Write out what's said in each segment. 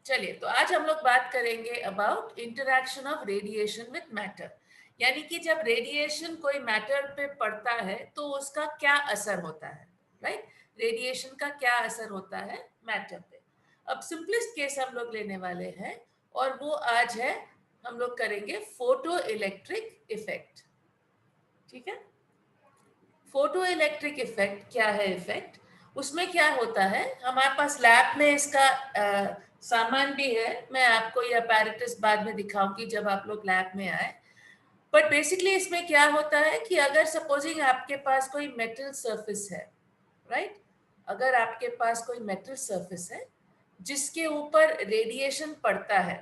चलिए, तो आज हम लोग बात करेंगे about interaction of radiation with matter. यानी कि जब रेडिएशन कोई मैटर पे पड़ता है तो उसका क्या असर होता है, राइट? रेडिएशन का क्या असर होता है मैटर पे। अब सिंपलेस्ट केस हम लोग लेने वाले हैं और वो आज है, हम लोग करेंगे फोटो इलेक्ट्रिक इफेक्ट। ठीक है, फोटो इलेक्ट्रिक इफेक्ट क्या है इफेक्ट? उसमें क्या होता है, हमारे पास लैब में इसका सामान भी है। मैं आपको ये अपैरेटस बाद में दिखाऊंगी जब आप लोग लैब में आए। बट बेसिकली इसमें क्या होता है कि अगर सपोजिंग आपके पास कोई मेटल सरफेस है, राइट? अगर आपके पास कोई मेटल सरफेस है जिसके ऊपर रेडिएशन पड़ता है,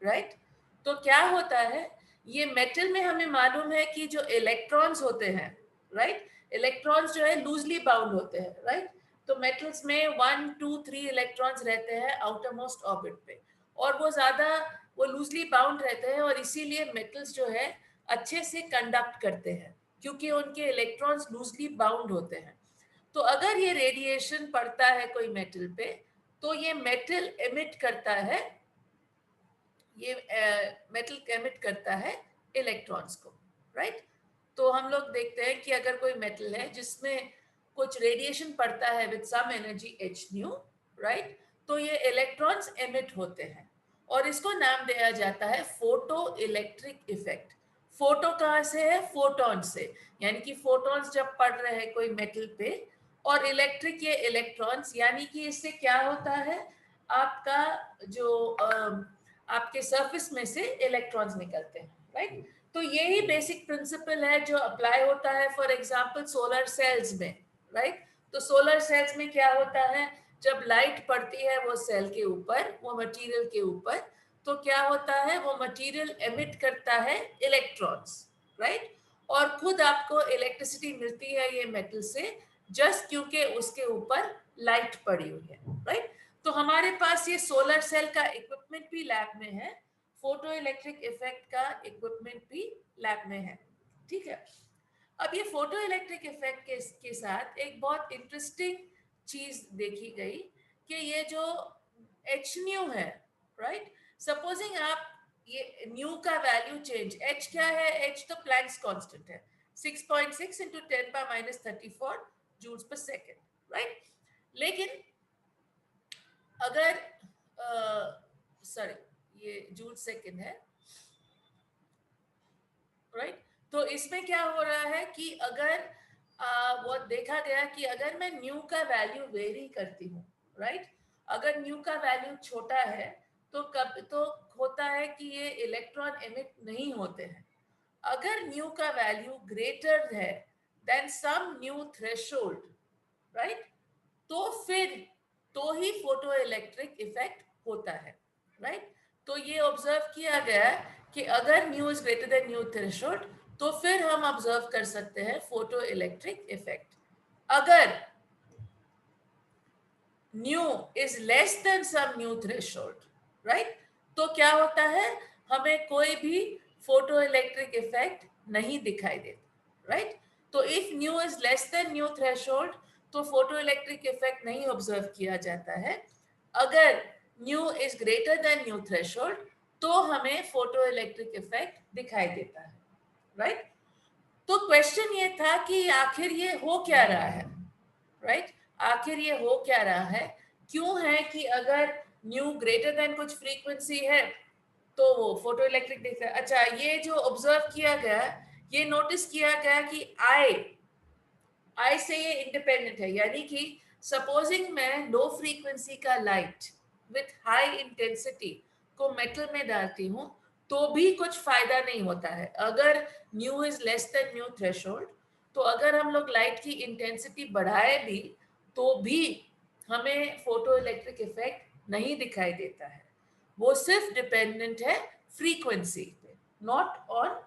राइट? तो क्या होता है, ये मेटल में हमें मालूम है कि जो इलेक्ट्रॉन्स होते हैं, राइट? इलेक्ट्रॉन्स जो है लूजली बाउंड होते हैं, राइट? तो मेटल्स में 1 2 3 इलेक्ट्रॉन्स रहते हैं आउटर मोस्ट ऑर्बिट पे, और वो लूजली बाउंड रहते हैं, और इसीलिए मेटल्स जो है अच्छे से कंडक्ट करते हैं क्योंकि उनके इलेक्ट्रॉन्स लूजली बाउंड होते हैं। तो अगर ये रेडिएशन पड़ता है कोई मेटल पे, तो ये मेटल एमिट करता है, ये मेटल एमिट करता है इलेक्ट्रॉन्स को, राइट? तो हम लोग देखते हैं कि अगर कोई मेटल है जिसमें कुछ रेडिएशन पड़ता है with some energy H nu, right? तो ये इलेक्ट्रॉन्स एमिट होते हैं और इसको नाम दिया जाता है फोटो इलेक्ट्रिक इफेक्ट। फोटो कहाँ से है? फोटॉन से, यानी कि फोटॉन्स जब पड़ रहे हैं कोई मेटल पे, और इलेक्ट्रिक ये इलेक्ट्रॉन्स, यानी कि इससे क्या होता है, आपका जो आपके सरफेस में से इलेक्ट्रॉन्स निकलते हैं, राइट? तो यही बेसिक प्रिंसिपल है जो अप्लाई होता है फॉर एग्जांपल सोलर सेल्स में, राइट? तो सोलर सेल्स में क्या होता है, जब लाइट पड़ती है वो सेल के ऊपर, वो मटेरियल के ऊपर, तो क्या होता है, वो मटेरियल एमिट करता है इलेक्ट्रॉन्स, राइट? और खुद आपको इलेक्ट्रिसिटी मिलती है ये मेटल से, जस्ट क्योंकि उसके ऊपर लाइट पड़ी हुई है, राइट? तो हमारे पास ये सोलर सेल का इक्विपमेंट भी लैब में है, फोटो इलेक्ट्रिक इफेक्ट का इक्विपमेंट भी लैब में है। ठीक है, अब ये फोटो इलेक्ट्रिक इफेक्ट के साथ एक बहुत इंटरेस्टिंग चीज देखी गई कि ये जो एच न्यू है, राइट? सपोजिंग आप ये न्यू का वैल्यू चेंज, एच क्या है, एच तो प्लैंक्स कांस्टेंट है, 6.6 into 10⁻34 joules per second, right? लेकिन अगर सॉरी, ये जूल सेकेंड है, राइट? तो इसमें क्या हो रहा है कि अगर वो देखा गया कि अगर मैं न्यू का वैल्यू वेरी करती हूँ, राइट? अगर न्यू का वैल्यू छोटा है तो कब तो होता है कि ये इलेक्ट्रॉन एमिट नहीं होते हैं। अगर न्यू का वैल्यू ग्रेटर है than some nu threshold, right? तो ही फोटो इलेक्ट्रिक इफेक्ट होता है, राइट? तो ये ऑब्जर्व किया गया कि अगर nu is greater than nu threshold तो फिर हम ऑब्जर्व कर सकते हैं फोटो इलेक्ट्रिक इफेक्ट। अगर nu is less than some nu threshold, right, तो क्या होता है, हमें कोई भी फोटो इलेक्ट्रिक इफेक्ट नहीं दिखाई देता, राइट? तो if new is less then nu threshold तो फोटो इलेक्ट्रिक इफेक्ट नहीं ऑब्जर्व किया जाता है। अगर nu is greater than nu threshold तो हमें फोटो इलेक्ट्रिक इफेक्ट दिखाई देता है, राइट? तो क्वेश्चन ये था कि आखिर ये हो क्या रहा है, राइट? आखिर ये हो क्या रहा है, क्यों है कि अगर न्यू ग्रेटर देन कुछ फ्रीक्वेंसी है तो वो फोटो इलेक्ट्रिक दिख रहा है। अच्छा, ये जो ऑब्जर्व किया गया, ये नोटिस किया गया कि आई से ये इंडिपेंडेंट है, यानी कि सपोजिंग मैं लो फ्रीक्वेंसी का लाइट विथ हाई इंटेंसिटी को मेटल में डालती हूँ तो भी कुछ फायदा नहीं होता है। अगर nu is less then nu threshold, तो अगर हम लोग लाइट की इंटेंसिटी बढ़ाए भी तो भी हमें फोटो इलेक्ट्रिक इफेक्ट नहीं दिखाई देता है। वो सिर्फ डिपेंडेंट है फ्रीक्वेंसी पे, नॉट ऑन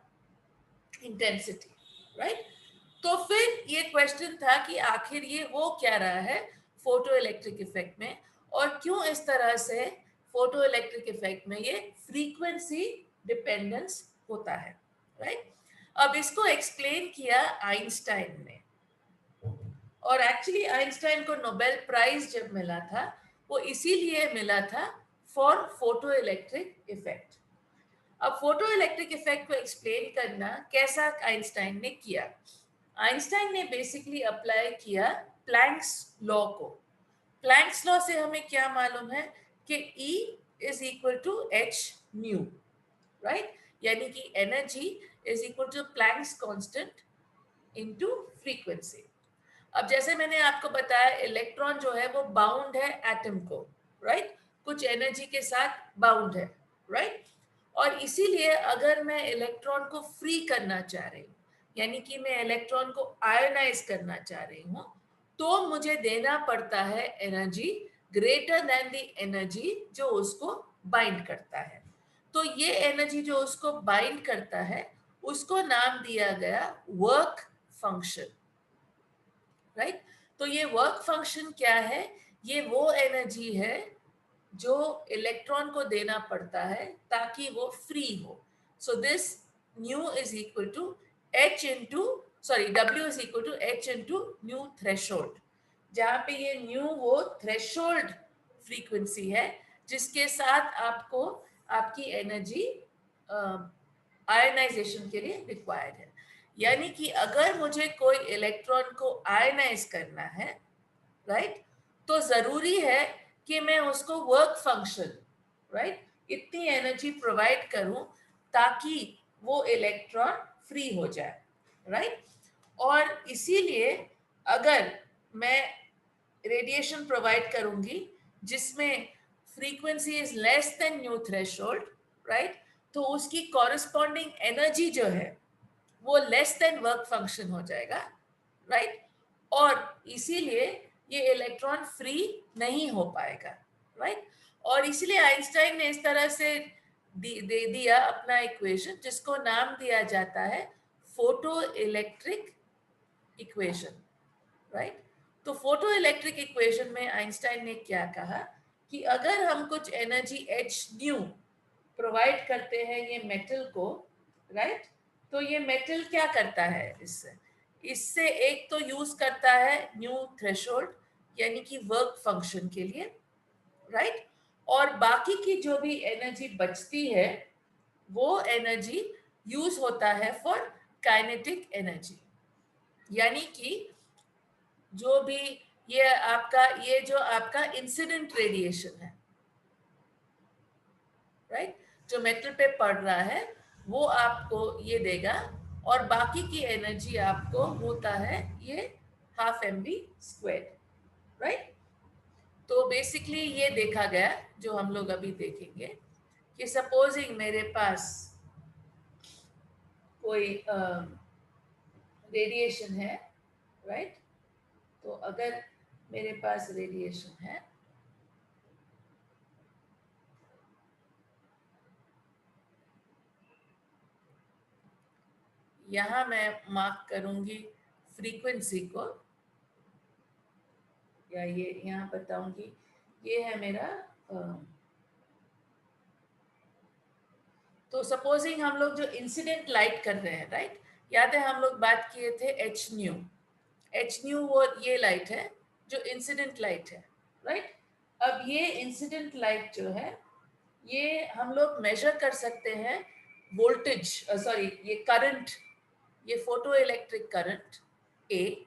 इंटेंसिटी, राइट? तो फिर ये क्वेश्चन था कि आखिर ये हो क्या रहा है फोटो इलेक्ट्रिक इफेक्ट में, और क्यों इस तरह से फोटो इलेक्ट्रिक इफेक्ट में ये फ्रीक्वेंसी डिपेंडेंस होता है, राइट? अब इसको एक्सप्लेन किया आइंस्टाइन ने, और एक्चुअली आइंस्टाइन को नोबेल प्राइज जब मिला था वो इसीलिए मिला था फॉर फोटो इलेक्ट्रिक इफेक्ट। अब फोटो इलेक्ट्रिक इफेक्ट को एक्सप्लेन करना कैसा आइंस्टाइन ने किया। आइंस्टाइन ने बेसिकली अप्लाई किया प्लैंक्स लॉ को। प्लैंक्स लॉ से हमें क्या मालूम है कि E is equal to h nu, right? यानी कि energy is equal to Planck's constant into frequency. अब जैसे मैंने आपको बताया इलेक्ट्रॉन जो है वो बाउंड है एटम को, राइट? कुछ एनर्जी के साथ बाउंड है, राइट? और इसीलिए अगर मैं इलेक्ट्रॉन को फ्री करना चाह रही हूँ, यानी कि मैं इलेक्ट्रॉन को आयोनाइज करना चाह रही हूँ, तो मुझे देना पड़ता है energy greater than the energy जो उसको बाइंड करता है। तो ये एनर्जी जो उसको बाइंड करता है उसको नाम दिया गया वर्क फंक्शन, राइट? तो ये वर्क फंक्शन क्या है? ये वो एनर्जी है जो इलेक्ट्रॉन को देना पड़ता है ताकि वो फ्री हो। So this nu is equal to h into W is equal to h into nu threshold, जहाँ पे ये न्यू वो थ्रेशोल्ड फ्रीक्वेंसी है जिसके साथ आपको आपकी एनर्जी आयनाइजेशन के लिए रिक्वायर्ड है। यानी कि अगर मुझे कोई इलेक्ट्रॉन को आयनाइज करना है, राइट, तो जरूरी है कि मैं उसको वर्क फंक्शन, राइट, इतनी एनर्जी प्रोवाइड करूं ताकि वो इलेक्ट्रॉन फ्री हो जाए, राइट? और इसीलिए अगर मैं रेडिएशन प्रोवाइड करूंगी जिसमें frequency is less then nu threshold, right, तो उसकी कॉरेस्पॉन्डिंग एनर्जी जो है वो लेस देन वर्क फंक्शन हो जाएगा, राइट? और इसीलिए ये इलेक्ट्रॉन फ्री नहीं हो पाएगा, राइट? और इसीलिए आइंस्टाइन ने इस तरह से दे दिया अपना इक्वेशन जिसको नाम दिया जाता है फोटो इलेक्ट्रिक इक्वेशन, राइट? तो फोटो इलेक्ट्रिक इक्वेशन में आइंस्टाइन ने क्या कहा कि अगर हम कुछ एनर्जी एच न्यू प्रोवाइड करते हैं ये मेटल को, राइट, तो ये मेटल क्या करता है? इससे इससे एक तो यूज करता है न्यू थ्रेशोल्ड यानी कि वर्क फंक्शन के लिए, राइट, और बाकी की जो भी एनर्जी बचती है वो एनर्जी यूज होता है फॉर काइनेटिक एनर्जी। यानी कि जो भी ये जो आपका इंसिडेंट रेडिएशन है, राइट, जो मेटल पे पड़ रहा है वो आपको ये देगा और बाकी की एनर्जी आपको होता है ये ½ mv², राइट? तो बेसिकली ये देखा गया जो हम लोग अभी देखेंगे कि सपोजिंग मेरे पास कोई रेडिएशन है, राइट? तो अगर मेरे पास रेडिएशन है यहाँ मैं मार्क करूंगी फ्रीक्वेंसी को, या ये यहाँ बताऊंगी ये है मेरा तो सपोजिंग हम लोग जो इंसिडेंट लाइट कर रहे हैं, राइट, याद है हम लोग बात किए थे एच न्यू। एच न्यू वो ये लाइट है जो इंसिडेंट लाइट है, राइट? अब ये इंसिडेंट लाइट जो है ये हम लोग मेजर कर सकते हैं वोल्टेज, ये करंट, ये फोटो इलेक्ट्रिक करंट ए,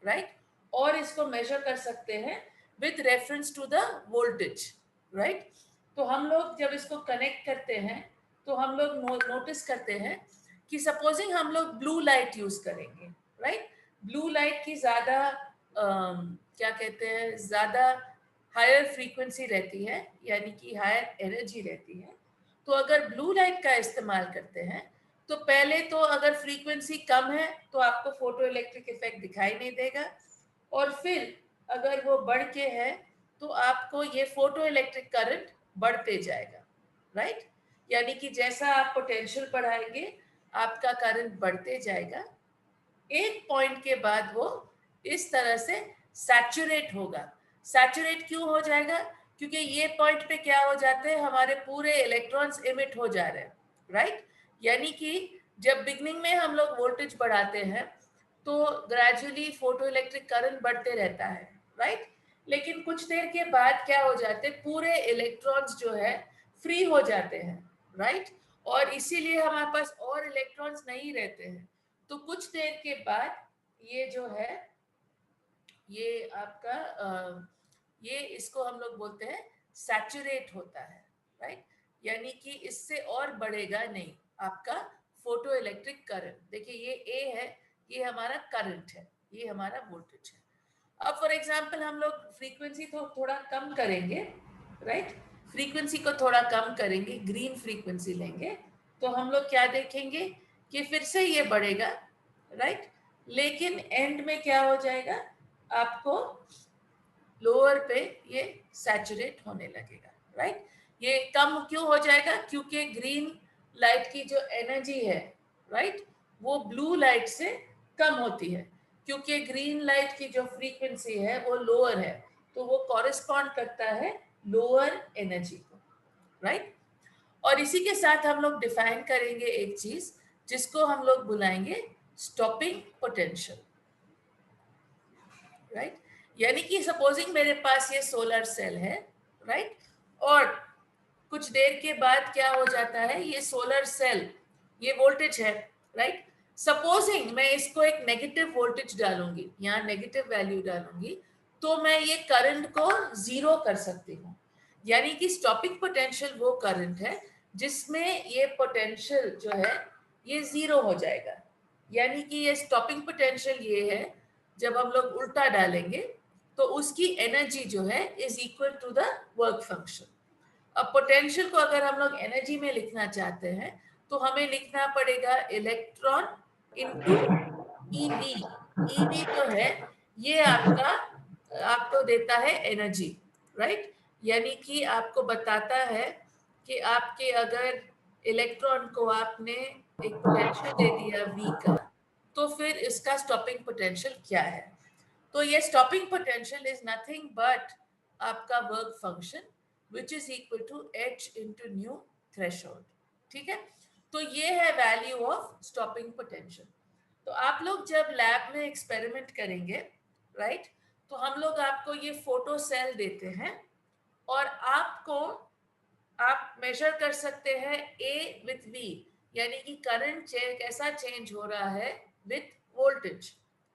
राइट, और इसको मेजर कर सकते हैं with reference to the voltage, right? तो हम लोग जब इसको कनेक्ट करते हैं तो हम लोग नोटिस करते हैं कि सपोजिंग हम लोग ब्लू लाइट यूज करेंगे, राइट? ब्लू लाइट की ज्यादा क्या कहते हैं, ज्यादा हायर फ्रीक्वेंसी रहती है यानी कि हायर एनर्जी रहती है। तो अगर ब्लू लाइट का इस्तेमाल करते हैं तो पहले तो अगर फ्रीक्वेंसी कम है तो आपको फोटो इलेक्ट्रिक इफेक्ट दिखाई नहीं देगा, और फिर अगर वो बढ़ के है तो आपको ये फोटो इलेक्ट्रिक करंट बढ़ते जाएगा, राइट? यानी कि जैसा आप पोटेंशियल बढ़ाएंगे आपका करंट बढ़ते जाएगा। एक पॉइंट के बाद वो इस तरह से सैचुरेट होगा। सैचुरेट क्यों हो जाएगा? क्योंकि ये पॉइंट पे क्या हो जाते हैं, हमारे पूरे इलेक्ट्रॉन्स इमिट हो जा रहे हैं, राइट? यानी कि जब बिगनिंग में हम लोग वोल्टेज बढ़ाते हैं तो ग्रेजुअली फोटो इलेक्ट्रिक करंट बढ़ते रहता है, राइट? लेकिन कुछ देर के बाद क्या हो जाते हैं, पूरे इलेक्ट्रॉन्स जो है फ्री हो जाते हैं, राइट। और इसीलिए हमारे पास और इलेक्ट्रॉन्स नहीं रहते हैं। तो कुछ देर के बाद ये जो है, ये आपका ये इसको हम लोग बोलते हैं सैचुरेट होता है, राइट। यानी कि इससे और बढ़ेगा नहीं आपका फोटो इलेक्ट्रिक करंट। देखिए ये ए है, ये हमारा करंट है, ये हमारा वोल्टेज है। अब फॉर एग्जांपल हम लोग फ्रीक्वेंसी थोड़ा कम करेंगे, राइट। फ्रीक्वेंसी को थोड़ा कम करेंगे, ग्रीन फ्रीक्वेंसी लेंगे, तो हम लोग क्या देखेंगे कि फिर से ये बढ़ेगा, राइट। लेकिन एंड में क्या हो जाएगा, आपको लोअर पे ये सैचुरेट होने लगेगा, राइट। ये कम क्यों हो जाएगा, क्योंकि ग्रीन लाइट की जो एनर्जी है, राइट, वो ब्लू लाइट से कम होती है, क्योंकि ग्रीन लाइट की जो फ्रीक्वेंसी है वो लोअर है, तो वो कॉरेस्पॉन्ड करता है लोअर एनर्जी को, राइट। और इसी के साथ हम लोग डिफाइन करेंगे एक चीज जिसको हम लोग बुलाएंगे स्टॉपिंग पोटेंशियल, राइट। यानी कि सपोजिंग मेरे पास ये सोलर सेल है, राइट, और कुछ देर के बाद क्या हो जाता है, ये सोलर सेल, ये वोल्टेज है, राइट। सपोजिंग मैं इसको एक नेगेटिव वोल्टेज डालूंगी, यहाँ नेगेटिव वैल्यू डालूंगी, तो मैं ये करंट को जीरो कर सकती हूँ। यानी कि स्टॉपिंग पोटेंशियल वो करंट है जिसमें ये पोटेंशियल जो है ये जीरो हो जाएगा। यानी कि ये स्टॉपिंग पोटेंशियल ये है, जब हम लोग उल्टा डालेंगे तो उसकी एनर्जी जो है is equal to the work function. अब पोटेंशियल को अगर हम लोग एनर्जी में लिखना चाहते हैं तो हमें लिखना पड़ेगा इलेक्ट्रॉन इनटू ईवी। ईवी जो है ये आपका आपको देता है एनर्जी, राइट। यानी कि आपको बताता है कि आपके अगर इलेक्ट्रॉन को आपने एक पोटेंशियल दे दिया V का, तो फिर इसका स्टॉपिंग पोटेंशियल क्या है। तो ये stopping potential is nothing but आपका work function which is equal to h into nu threshold, ठीक है। तो ये है वैल्यू ऑफ स्टॉपिंग पोटेंशियल। तो आप लोग जब लैब में एक्सपेरिमेंट करेंगे, राइट, तो हम लोग आपको ये फोटो सेल देते हैं और आपको आप मेजर कर सकते हैं ए विथ वी, यानी कि करंट कैसा चेंज हो रहा है विथ वोल्टेज,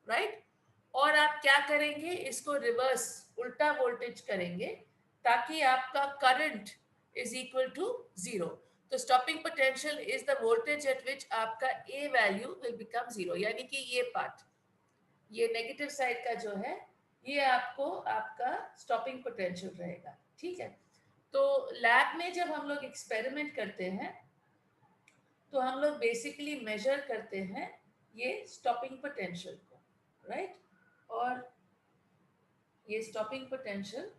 राइट। और आप क्या करेंगे, इसको रिवर्स उल्टा वोल्टेज करेंगे ताकि आपका current is equal to zero. तो stopping potential is the voltage at which आपका a value will become zero, यानी कि ये पार्ट, ये नेगेटिव साइड का जो है ये आपको आपका स्टॉपिंग पोटेंशियल रहेगा, ठीक है। तो लैब में जब हम लोग एक्सपेरिमेंट करते हैं तो हम लोग बेसिकली मेजर करते हैं ये स्टॉपिंग पोटेंशियल को, राइट। और ये स्टॉपिंग पोटेंशियल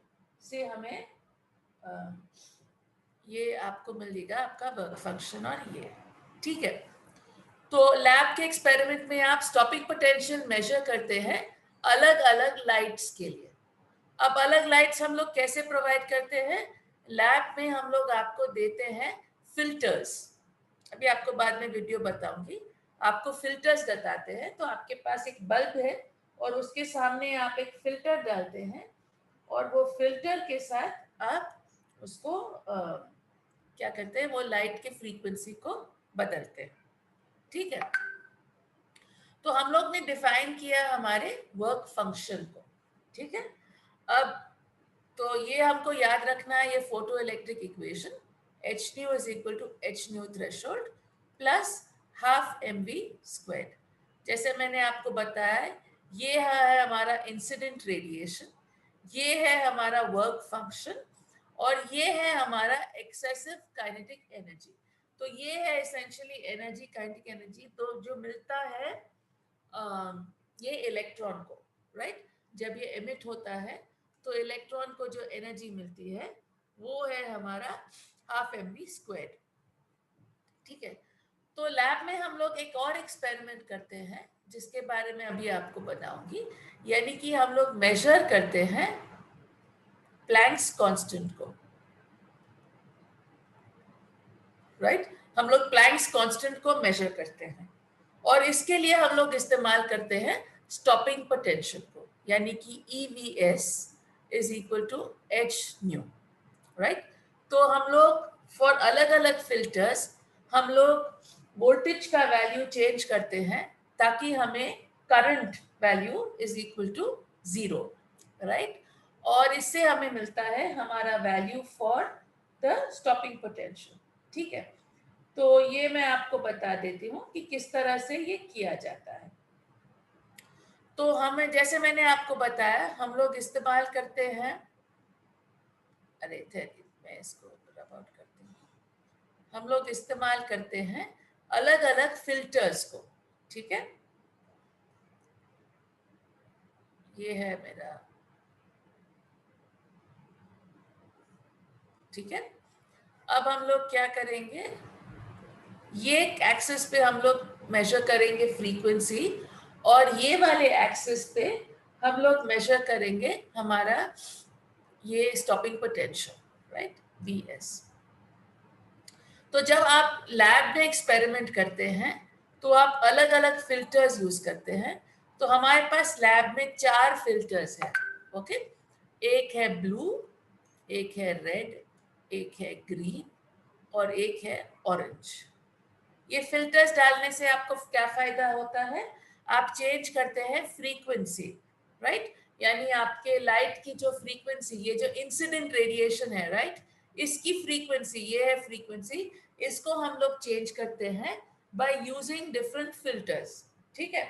से हमें ये आपको मिलेगा आपका वर्क फंक्शन और ये, ठीक है। तो लैब के एक्सपेरिमेंट में आप स्टॉपिंग पोटेंशियल मेजर करते हैं अलग अलग लाइट्स के लिए। अब अलग लाइट्स हम लोग कैसे प्रोवाइड करते हैं, लैब में हम लोग आपको देते हैं फिल्टर्स। अभी आपको बाद में वीडियो बताऊंगी, आपको फिल्टर्स बताते हैं। तो आपके पास एक बल्ब है और उसके सामने आप एक फिल्टर डालते हैं और वो फिल्टर के साथ आप उसको क्या करते हैं, वो लाइट के फ्रीक्वेंसी को बदलते हैं, ठीक है। तो हम लोग ने डिफाइन किया हमारे वर्क फंक्शन को, ठीक है। अब तो ये हमको याद रखना है, ये photo electric equation h nu is equal to h nu threshold plus half mv squared। जैसे मैंने आपको बताया ये है हमारा इंसिडेंट रेडिएशन, ये है हमारा वर्क फंक्शन और ये है हमारा एक्सेसिव काइनेटिक एनर्जी। तो ये है एसेंशियली एनर्जी, काइनेटिक एनर्जी, तो जो मिलता है ये इलेक्ट्रॉन को, राइट। जब ये एमिट होता है तो इलेक्ट्रॉन को जो एनर्जी मिलती है वो है हमारा हाफ mv स्क्वायर, ठीक है। तो लैब में हम लोग एक और एक्सपेरिमेंट करते हैं जिसके बारे में अभी आपको बताऊंगी। यानी कि हम लोग मेजर करते हैं प्लैंक्स कांस्टेंट को, राइट। हम लोग प्लैंक्स कांस्टेंट को मेजर करते हैं और इसके लिए हम लोग इस्तेमाल करते हैं स्टॉपिंग पोटेंशियल को, यानी कि EVS is equal to h nu, right. तो हम लोग फॉर अलग अलग फिल्टर्स हम लोग वोल्टेज का वैल्यू चेंज करते हैं ताकि हमें current value is equal to 0, right. और इससे हमें मिलता है हमारा value for the stopping potential, ठीक है। तो ये मैं आपको बता देती हूँ कि किस तरह से ये किया जाता है। तो हमें, जैसे मैंने आपको बताया, हम लोग इस्तेमाल करते हैं, अरे मैं इसको रब आउट करती हूँ, हम लोग इस्तेमाल करते हैं अलग अलग फिल्टर्स को, ठीक है। ये है मेरा, ठीक है। अब हम लोग क्या करेंगे, ये एक्सिस पे हम लोग मेजर करेंगे फ्रीक्वेंसी, और ये वाले एक्सिस पे हम लोग मेजर करेंगे हमारा ये स्टॉपिंग पोटेंशियल, राइट, Vs। तो जब आप लैब में एक्सपेरिमेंट करते हैं तो आप अलग अलग फिल्टर्स यूज करते हैं। तो हमारे पास लैब में 4 फिल्टर्स हैं, ओके। एक है ब्लू, एक है रेड, एक है ग्रीन और एक है ऑरेंज। ये फिल्टर्स डालने से आपको क्या फायदा होता है, आप चेंज करते हैं फ्रीक्वेंसी, राइट। यानी आपके लाइट की जो फ्रीक्वेंसी, ये जो इंसिडेंट रेडिएशन है, राइट, इसकी फ्रीक्वेंसी, ये है फ्रीक्वेंसी, इसको हम लोग चेंज करते हैं बाय यूजिंग डिफरेंट फिल्टर्स, ठीक है।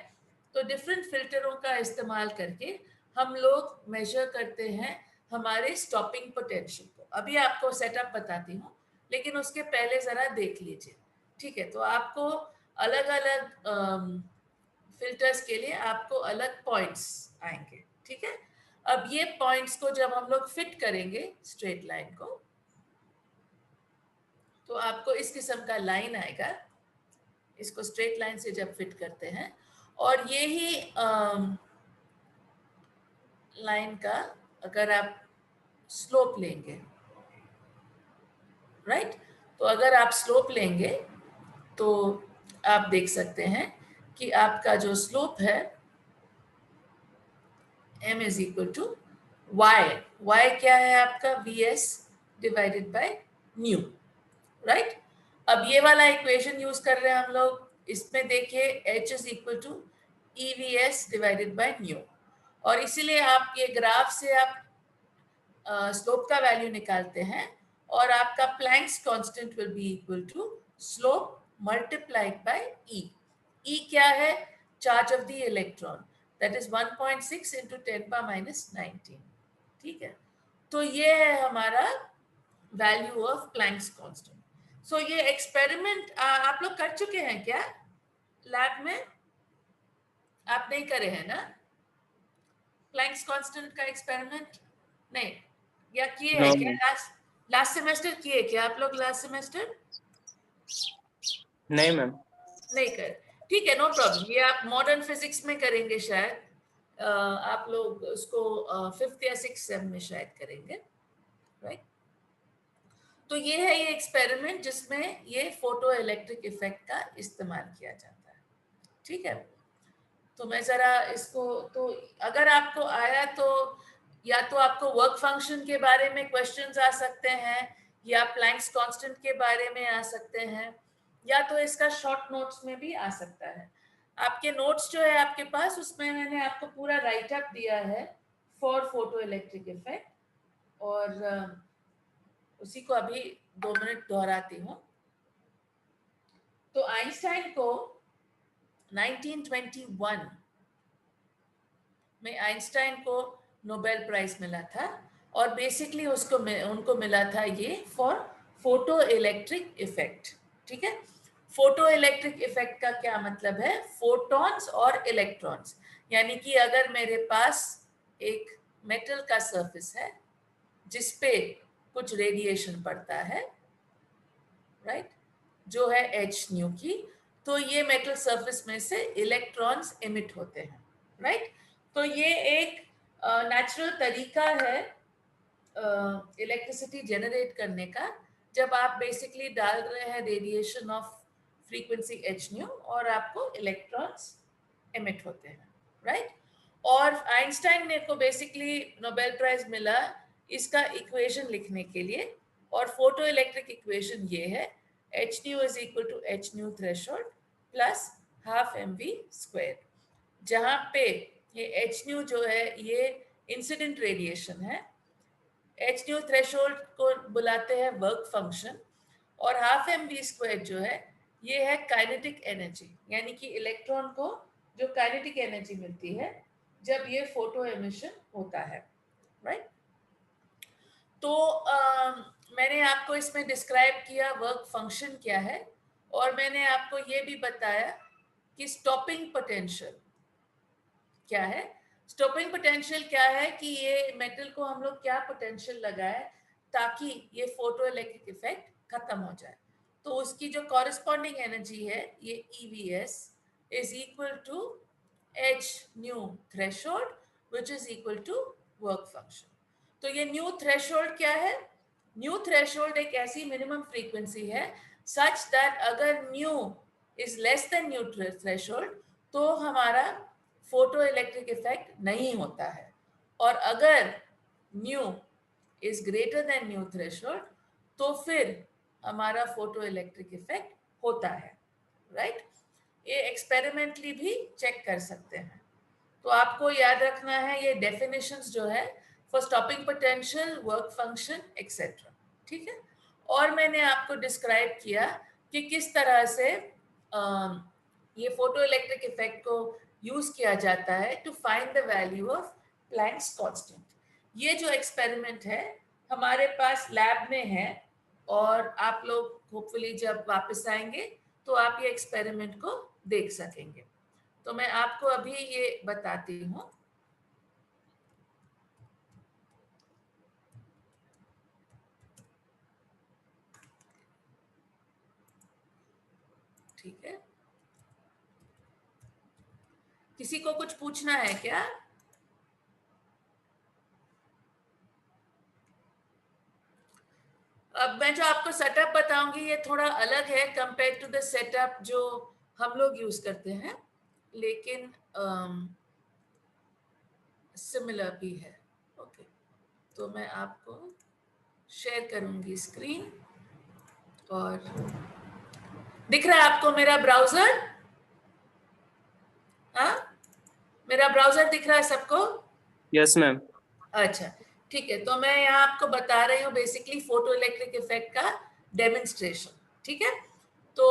तो डिफरेंट फिल्टरों का इस्तेमाल करके हम लोग मेजर करते हैं हमारे स्टॉपिंग पोटेंशियल को। अभी आपको सेटअप बताती हूँ, लेकिन उसके पहले जरा देख लीजिए, ठीक है। तो आपको अलग अलग फिल्टर्स के लिए आपको अलग पॉइंट्स आएंगे, ठीक है। अब ये पॉइंट्स को जब हम लोग फिट करेंगे स्ट्रेट लाइन को, तो आपको इस किस्म का लाइन आएगा। इसको स्ट्रेट लाइन से जब फिट करते हैं, और ये ही लाइन का अगर आप स्लोप लेंगे, राइट, तो अगर आप स्लोप लेंगे तो आप देख सकते हैं कि आपका जो स्लोप है m is equal to y। y क्या है आपका, vs divided by nu, right. अब ये वाला इक्वेशन यूज कर रहे हैं हम लोग, इसमें देखिए h is equal to evs divided by nu, और इसीलिए आप ये ग्राफ से आप स्लोप का वैल्यू निकालते हैं, और आपका Planck's constant will be equal to slope multiplied by e। e क्या है, charge of the electron, that is 1.6 into 10⁻⁻19, ठीक है। तो ये है हमारा value of Planck's constant. So ये एक्सपेरिमेंट आप लोग कर चुके हैं क्या लैब में? आप नहीं करे हैं ना प्लैंक्स कांस्टेंट का एक्सपेरिमेंट? नहीं, या किए हैं क्या? लास्ट सेमेस्टर किए क्या आप लोग? लास्ट सेमेस्टर नहीं मैम, नहीं कर, ठीक है, नो प्रॉब्लम। ये आप मॉडर्न फिजिक्स में करेंगे शायद, आप लोग उसको 5th या 6th सेम में शायद करेंगे, राइट। तो ये है ये एक्सपेरिमेंट जिसमें ये फोटो इलेक्ट्रिक इफेक्ट का इस्तेमाल किया जाता है, ठीक है। तो मैं जरा इसको, तो अगर आपको आया तो या तो आपको वर्क फंक्शन के बारे में क्वेश्चंस आ सकते हैं, या प्लैंक्स कांस्टेंट के बारे में आ सकते हैं, या तो इसका शॉर्ट नोट्स में भी आ सकता है। आपके नोट्स जो है आपके पास, उसमें मैंने आपको पूरा राइट अप दिया है फॉर फोटो इलेक्ट्रिक इफेक्ट, और उसी को अभी 2 मिनट दोहराती हूँ। तो आइंस्टाइन को 1921 में आइंस्टाइन को नोबेल प्राइज मिला था, और बेसिकली उनको मिला था ये फॉर फोटो इलेक्ट्रिक इफेक्ट, ठीक है। फोटो इलेक्ट्रिक इफेक्ट का क्या मतलब है, फोटॉन्स और इलेक्ट्रॉन्स। यानी कि अगर मेरे पास एक मेटल का सरफेस है जिसपे कुछ रेडिएशन पड़ता है, राइट, जो है एच न्यू की, तो ये मेटल सरफेस में से इलेक्ट्रॉन्स एमिट होते हैं, राइट। तो ये एक नेचुरल तरीका है इलेक्ट्रिसिटी जनरेट करने का, जब आप बेसिकली डाल रहे हैं radiation of frequency H new और आपको इलेक्ट्रॉन्स एमिट होते हैं, राइट। और आइंस्टाइन ने को बेसिकली नोबेल प्राइज मिला इसका इक्वेशन लिखने के लिए, और फोटो इलेक्ट्रिक इक्वेशन ये है h nu is equal to h nu threshold plus half m v square, जहाँ पे ये एच न्यू जो है ये इंसिडेंट रेडिएशन है, एच न्यू थ्रेशोल्ड को बुलाते हैं वर्क फंक्शन, और हाफ एम वी स्क्वायर जो है ये है काइनेटिक एनर्जी, यानी कि इलेक्ट्रॉन को जो काइनेटिक एनर्जी मिलती है जब ये फोटो एमिशन होता है, राइट। तो मैंने आपको इसमें डिस्क्राइब किया वर्क फंक्शन क्या है, और मैंने आपको ये भी बताया कि स्टॉपिंग पोटेंशियल क्या है। स्टॉपिंग पोटेंशियल क्या है कि ये मेटल को हम लोग क्या पोटेंशियल लगाए ताकि ये फोटो इलेक्ट्रिक इफेक्ट खत्म हो जाए। तो उसकी जो कॉरेस्पॉन्डिंग एनर्जी है ये EVS is equal to h nu threshold which is equal to work function. तो ये न्यू थ्रेशोल्ड क्या है? न्यू थ्रेशोल्ड एक ऐसी मिनिमम फ्रीक्वेंसी है सच दैट अगर nu is less then nu threshold तो हमारा फोटो इलेक्ट्रिक इफेक्ट नहीं होता है, और अगर nu is greater than nu threshold तो फिर हमारा फोटो इलेक्ट्रिक इफेक्ट होता है, राइट। ये एक्सपेरिमेंटली भी चेक कर सकते हैं। तो आपको याद रखना है ये डेफिनेशंस जो है for stopping potential, work function etcetera, ठीक है। और मैंने आपको डिस्क्राइब किया कि किस तरह से ये फोटो इलेक्ट्रिक इफेक्ट को यूज किया जाता है to find the value of Planck's constant. ये जो एक्सपेरिमेंट है हमारे पास लैब में है, और आप लोग होपफुली जब वापस आएंगे तो आप ये एक्सपेरिमेंट को देख सकेंगे। तो मैं आपको अभी ये बताती हूँ। ठीक है, किसी को कुछ पूछना है क्या? अब मैं जो आपको सेटअप बताऊंगी ये थोड़ा अलग है कंपेयर टू द सेटअप जो हम लोग यूज करते हैं, लेकिन सिमिलर भी है। ओके, तो मैं आपको शेयर करूंगी स्क्रीन, और दिख रहा है आपको मेरा ब्राउजर? हाँ, मेरा ब्राउजर दिख रहा है सबको? Yes ma'am. अच्छा, ठीक है। तो मैं यहाँ आपको बता रही हूँ बेसिकली फोटो इलेक्ट्रिक इफेक्ट का डेमोन्स्ट्रेशन, ठीक है। तो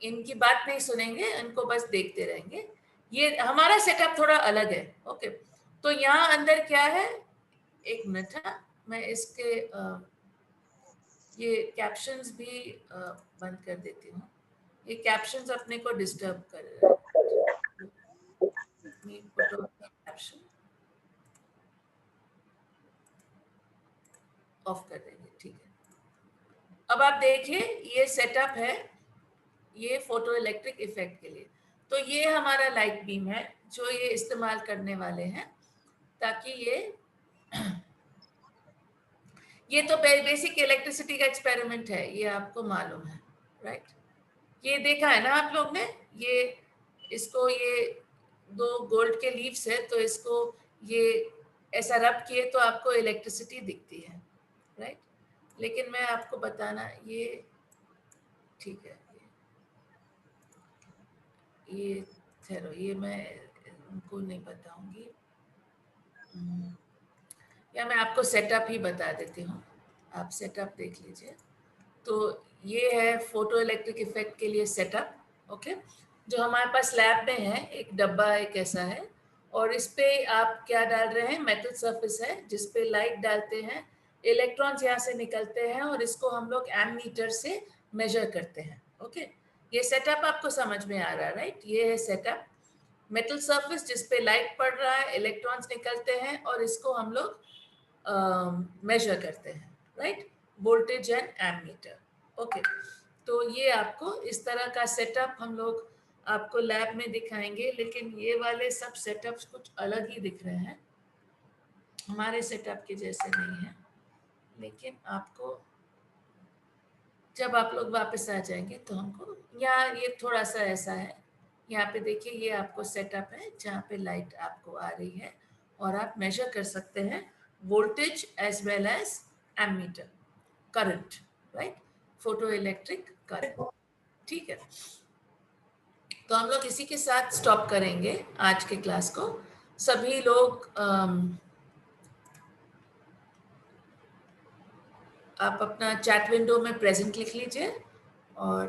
इनकी बात नहीं सुनेंगे, इनको बस देखते रहेंगे। ये हमारा सेटअप थोड़ा अलग है। ओके, तो यहाँ अंदर क्या है, एक मिनट, हाँ मैं इसके ये कैप्शंस भी बंद कर देती हूँ। ये कैप्शंस अपने को डिस्टर्ब कर रहे हैं। कैप्शन ऑफ कर देंगे, ठीक है। अब आप देखिए ये सेटअप है ये फोटो इलेक्ट्रिक इफेक्ट के लिए। तो ये हमारा लाइट बीम है जो ये इस्तेमाल करने वाले हैं ताकि ये तो बेसिक इलेक्ट्रिसिटी का एक्सपेरिमेंट है, ये आपको मालूम है, राइट। ये देखा है ना आप लोग ने, ये इसको ये 2 गोल्ड के लीव्स है तो इसको ये ऐसा रब किए तो आपको इलेक्ट्रिसिटी दिखती है, राइट। लेकिन मैं आपको बताना ये ठीक है, ये ठहरो, ये मैं उनको नहीं बताऊंगी, या मैं आपको सेटअप ही बता देती हूँ, आप सेटअप देख लीजिए। तो ये है फोटो इलेक्ट्रिक इफेक्ट के लिए सेटअप, ओके, जो हमारे पास लैब में है। एक डब्बा एक ऐसा है, और इस पे आप क्या डाल रहे हैं, मेटल सरफेस है जिस पे लाइट डालते हैं, इलेक्ट्रॉन्स यहाँ से निकलते हैं और इसको हम लोग एमीटर से मेजर करते हैं। ओके, ये सेटअप आपको समझ में आ रहा है, राइट। ये है सेटअप, मेटल सरफेस जिस पे लाइट पड़ रहा है, इलेक्ट्रॉन्स निकलते हैं और इसको हम लोग मेजर करते हैं, right, voltage and ammeter. Okay, तो ये आपको इस तरह का सेटअप हम लोग आपको लैब में दिखाएंगे, लेकिन ये वाले सब सेटअप्स कुछ अलग ही दिख रहे हैं, हमारे सेटअप के जैसे नहीं है। लेकिन आपको जब आप लोग वापस आ जाएंगे तो हमको यहाँ ये थोड़ा सा ऐसा है, यहाँ पे देखिए ये आपको सेटअप है जहाँ पे लाइट आपको आ रही है और आप मेजर कर सकते हैं voltage as well as ammeter current, right, photo electric current. ठीक है, तो हम लोग इसी के साथ स्टॉप करेंगे आज के क्लास को। सभी लोग आप अपना चैट विंडो में प्रेजेंट लिख लीजिए और